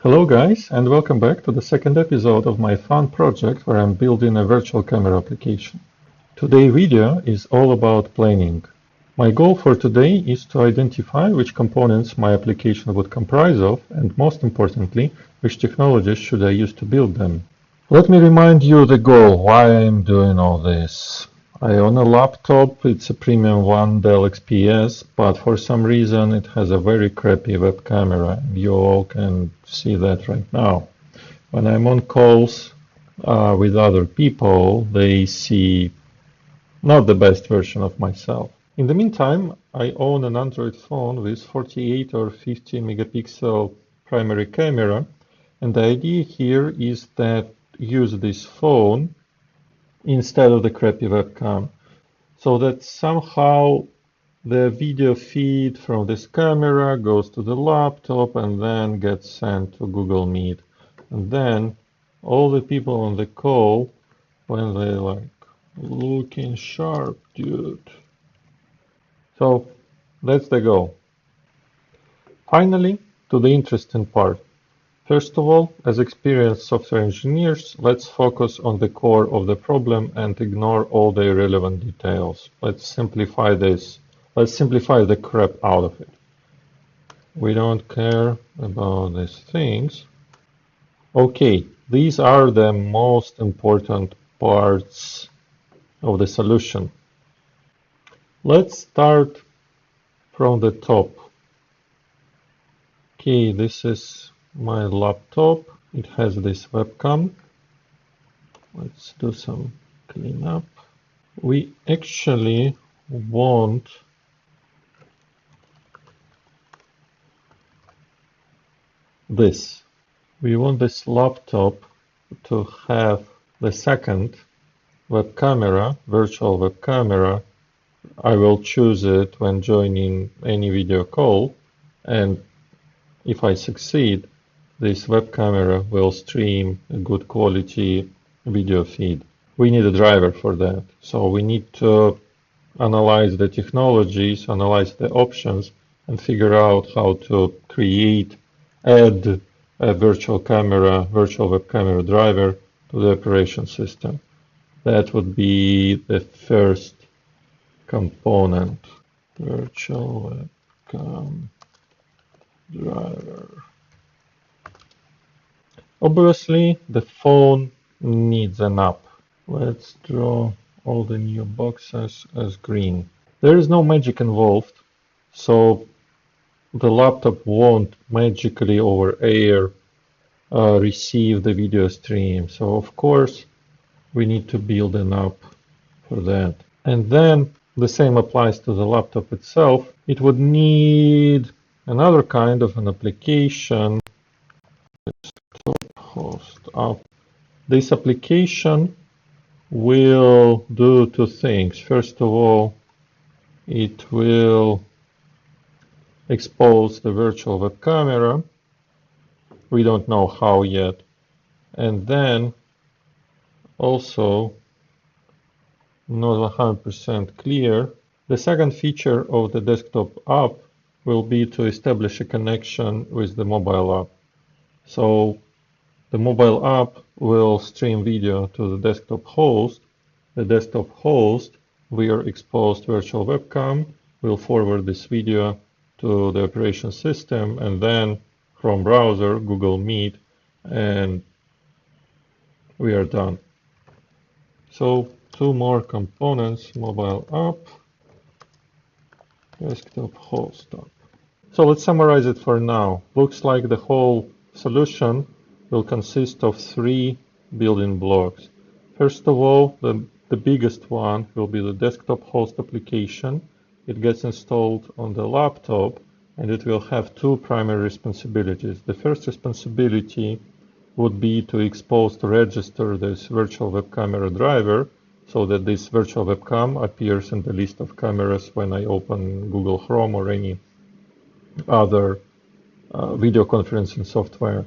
Hello guys, and welcome back to the second episode of my fun project where I'm building a virtual camera application. Today's video is all about planning. My goal for today is to identify which components my application would comprise of, and most importantly, which technologies should I use to build them. Let me remind you the goal, why I'm doing all this. I own a laptop, it's a premium one, Dell XPS, but for some reason it has a very crappy web camera. You all can see that right now. When I'm on calls with other people, they see not the best version of myself. In the meantime, I own an Android phone with 48 or 50 megapixel primary camera, and the idea here is that use this phone instead of the crappy webcam, so that somehow the video feed from this camera goes to the laptop and then gets sent to Google Meet. And then all the people on the call, when they like, looking sharp, dude. So that's the goal. Finally, to the interesting part. First of all, as experienced software engineers, let's focus on the core of the problem and ignore all the irrelevant details. Let's simplify this. Let's simplify the crap out of it. We don't care about these things. Okay, these are the most important parts of the solution. Let's start from the top. Okay, this is my laptop. It has this webcam. Let's do some cleanup. We actually want this. We want this laptop to have the second web camera, virtual web camera. I will choose it when joining any video call, and if I succeed, this web camera will stream a good quality video feed. We need a driver for that, so we need to analyze the technologies, analyze the options, and figure out how to add a virtual web camera driver to the operation system. That would be the first component, virtual webcam driver. Obviously, the phone needs an app. Let's draw all the new boxes as green. There is no magic involved, so the laptop won't magically over air receive the video stream. So of course, we need to build an app for that. And then the same applies to the laptop itself. It would need another kind of an application. Host app. This application will do two things. First of all, it will expose the virtual web camera. We don't know how yet. And then also, not 100% clear, the second feature of the desktop app will be to establish a connection with the mobile app. So the mobile app will stream video to the desktop host. The desktop host, via exposed virtual webcam, will forward this video to the operation system, and then Chrome browser, Google Meet, and we are done. So two more components, mobile app, desktop host app. So let's summarize it for now. Looks like the whole solution will consist of three building blocks. First of all, the biggest one will be the desktop host application. It gets installed on the laptop, and it will have two primary responsibilities. The first responsibility would be to register this virtual web camera driver, so that this virtual webcam appears in the list of cameras when I open Google Chrome or any other video conferencing software.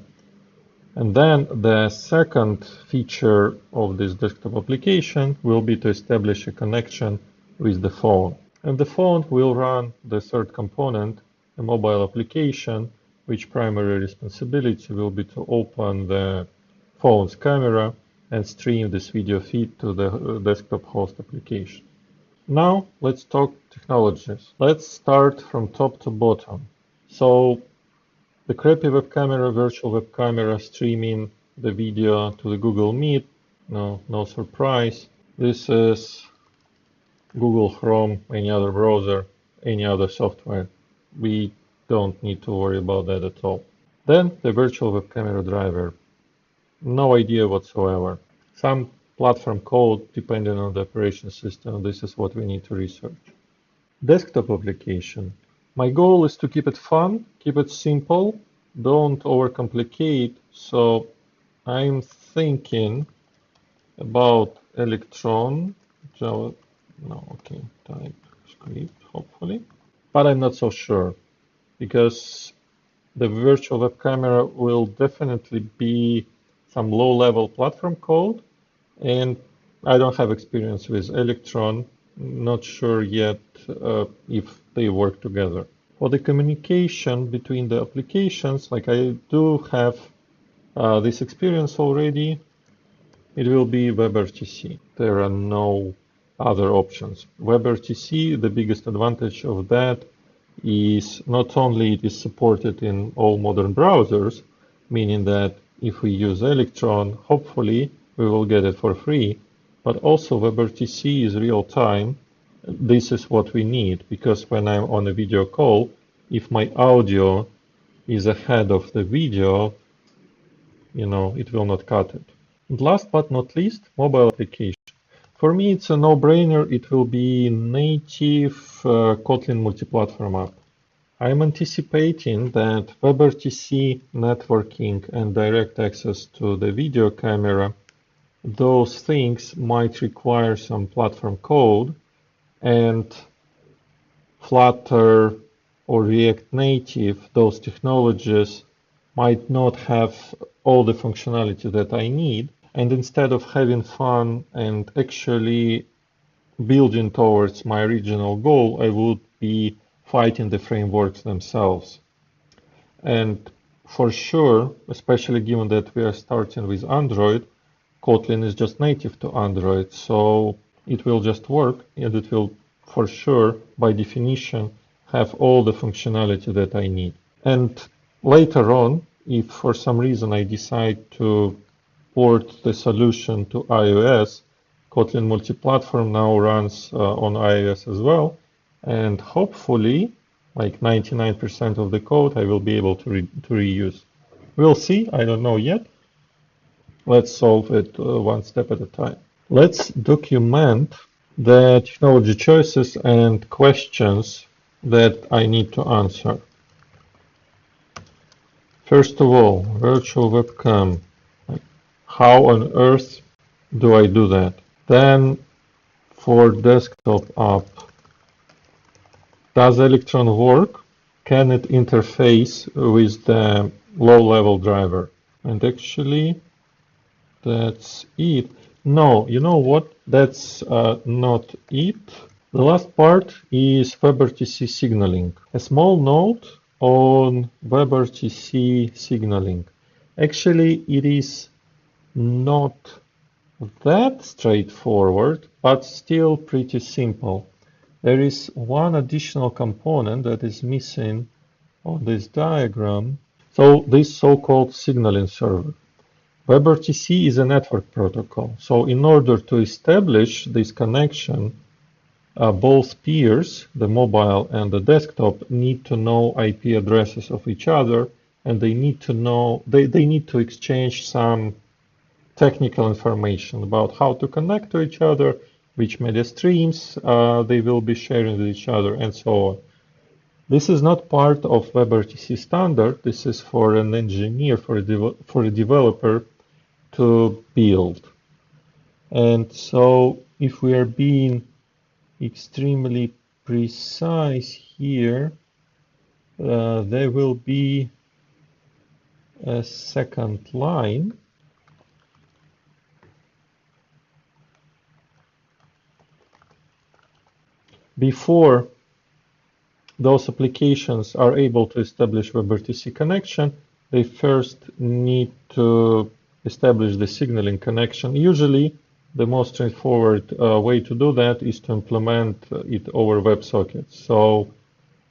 And then the second feature of this desktop application will be to establish a connection with the phone. And the phone will run the third component, a mobile application, which primary responsibility will be to open the phone's camera and stream this video feed to the desktop host application. Now let's talk technologies. Let's start from top to bottom. So the crappy web camera, virtual web camera streaming the video to the Google Meet, no surprise. This is Google Chrome, any other browser, any other software. We don't need to worry about that at all. Then the virtual web camera driver. No idea whatsoever. Some platform code depending on the operation system. This is what we need to research. Desktop application. My goal is to keep it fun, keep it simple, don't overcomplicate. So I'm thinking about Electron, Java, TypeScript, hopefully. But I'm not so sure because the virtual web camera will definitely be some low-level platform code, and I don't have experience with Electron. Not sure yet if they work together. For the communication between the applications, like I do have this experience already, it will be WebRTC. There are no other options. WebRTC, the biggest advantage of that is not only it is supported in all modern browsers, meaning that if we use Electron, hopefully we will get it for free, but also WebRTC is real time. This is what we need, because when I'm on a video call, if my audio is ahead of the video, it will not cut it. And last but not least, mobile application. For me, it's a no-brainer. It will be native Kotlin multi-platform app. I'm anticipating that WebRTC, networking, and direct access to the video camera, those things might require some platform code, and Flutter or React Native, those technologies might not have all the functionality that I need. And instead of having fun and actually building towards my original goal, I would be fighting the frameworks themselves. And for sure, especially given that we are starting with Android, Kotlin is just native to Android, so it will just work, and it will for sure, by definition, have all the functionality that I need. And later on, if for some reason I decide to port the solution to iOS, Kotlin multi-platform now runs on iOS as well, and hopefully, like 99% of the code, I will be able to reuse. We'll see, I don't know yet. Let's solve it one step at a time. Let's document the technology choices and questions that I need to answer. First of all, virtual webcam. How on earth do I do that? Then for desktop app, does Electron work? Can it interface with the low-level driver? And actually, that's it. No, you know what? That's not it. The last part is WebRTC signaling. A small note on WebRTC signaling. Actually, it is not that straightforward, but still pretty simple. There is one additional component that is missing on this diagram. So this so-called signaling server. WebRTC is a network protocol. So in order to establish this connection, both peers, the mobile and the desktop, need to know IP addresses of each other, and they need to know, they need to exchange some technical information about how to connect to each other, which media streams they will be sharing with each other, and so on. This is not part of WebRTC standard. This is for an engineer, for a developer to build. And so if we are being extremely precise here, there will be a second line. Before those applications are able to establish WebRTC connection, they first need to establish the signaling connection. Usually, the most straightforward way to do that is to implement it over WebSockets. So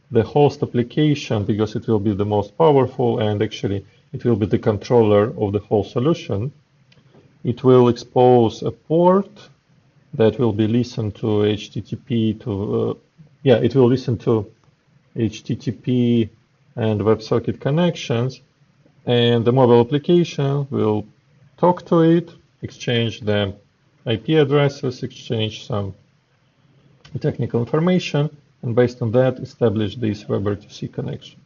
the host application, because it will be the most powerful and actually it will be the controller of the whole solution, it will expose a port that will be listened to HTTP to, it will listen to HTTP and WebSocket connections, and the mobile application will talk to it, exchange the IP addresses, exchange some technical information, and based on that, establish this WebRTC connection.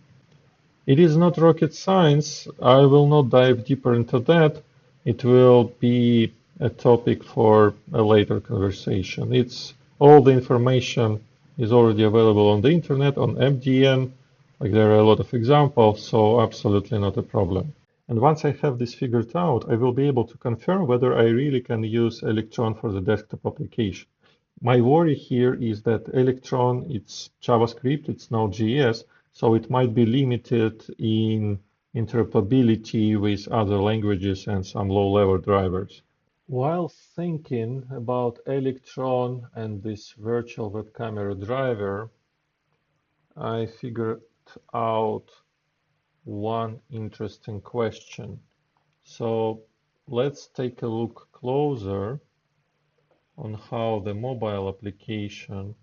It is not rocket science. I will not dive deeper into that. It will be a topic for a later conversation. All the information is already available on the internet, on MDN. Like there are a lot of examples, so absolutely not a problem. And once I have this figured out, I will be able to confirm whether I really can use Electron for the desktop application. My worry here is that Electron, it's JavaScript, it's Node.js, so it might be limited in interoperability with other languages and some low-level drivers. While thinking about Electron and this virtual web camera driver, I figured out one interesting question. So let's take a look closer on how the mobile application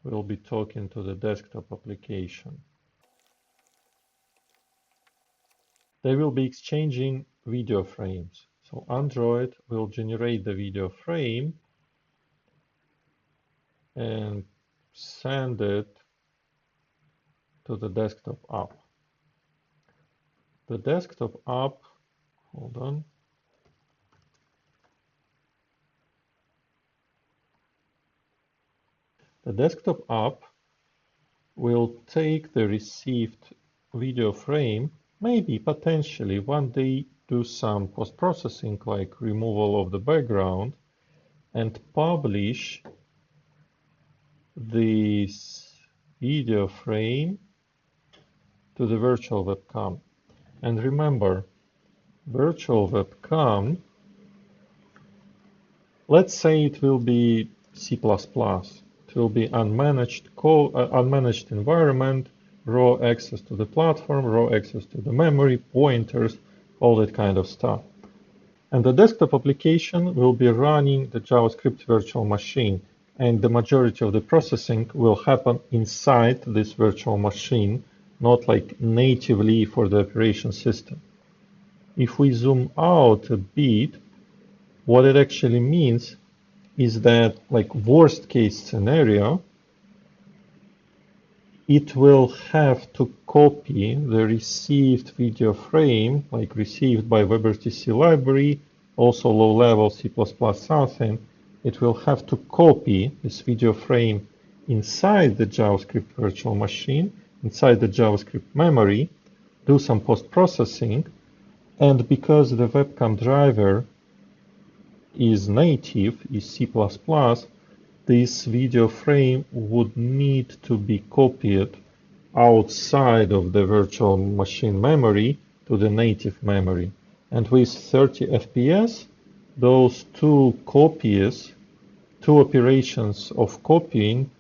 will be talking to the desktop application. They will be exchanging video frames. So Android will generate the video frame and send it to the desktop app. The desktop app, hold on. The desktop app will take the received video frame, maybe potentially one day do some post-processing like removal of the background, and publish this video frame to the virtual webcam. And remember, virtual webcam, let's say it will be C++. It will be unmanaged environment, raw access to the platform, raw access to the memory, pointers, all that kind of stuff. And the desktop application will be running the JavaScript virtual machine, and the majority of the processing will happen inside this virtual machine, not like natively for the operation system. If we zoom out a bit, what it actually means is that, like worst case scenario, it will have to copy the received video frame, like received by WebRTC library, also low level C++ something. It will have to copy this video frame inside the JavaScript virtual machine, inside the JavaScript memory, do some post-processing, and because the webcam driver is native, is C++, this video frame would need to be copied outside of the virtual machine memory to the native memory. And with 30 FPS, those two operations of copying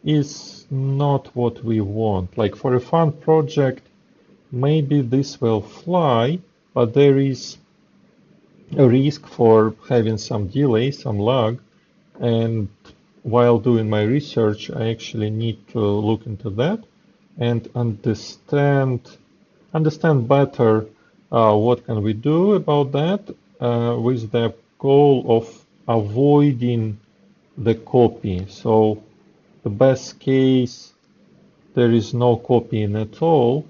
is not what we want. Like for a fun project, maybe this will fly, but there is a risk for having some delay, some lag, and while doing my research, I actually need to look into that and understand better what can we do about that with the goal of avoiding the copy. So the best case, there is no copying at all,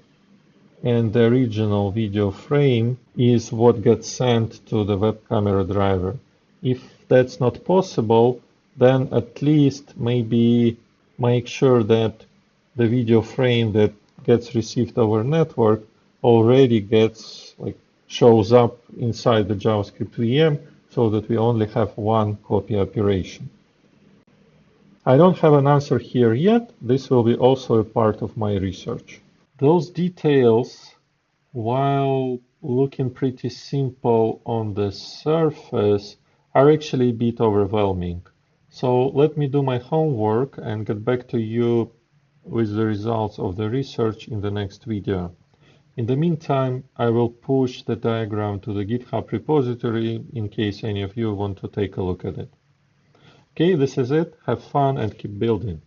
and the original video frame is what gets sent to the web camera driver. If that's not possible, then at least maybe make sure that the video frame that gets received over network already shows up inside the JavaScript VM so that we only have one copy operation. I don't have an answer here yet. This will be also a part of my research. Those details, while looking pretty simple on the surface, are actually a bit overwhelming. So let me do my homework and get back to you with the results of the research in the next video. In the meantime, I will push the diagram to the GitHub repository in case any of you want to take a look at it. Okay, this is it. Have fun and keep building.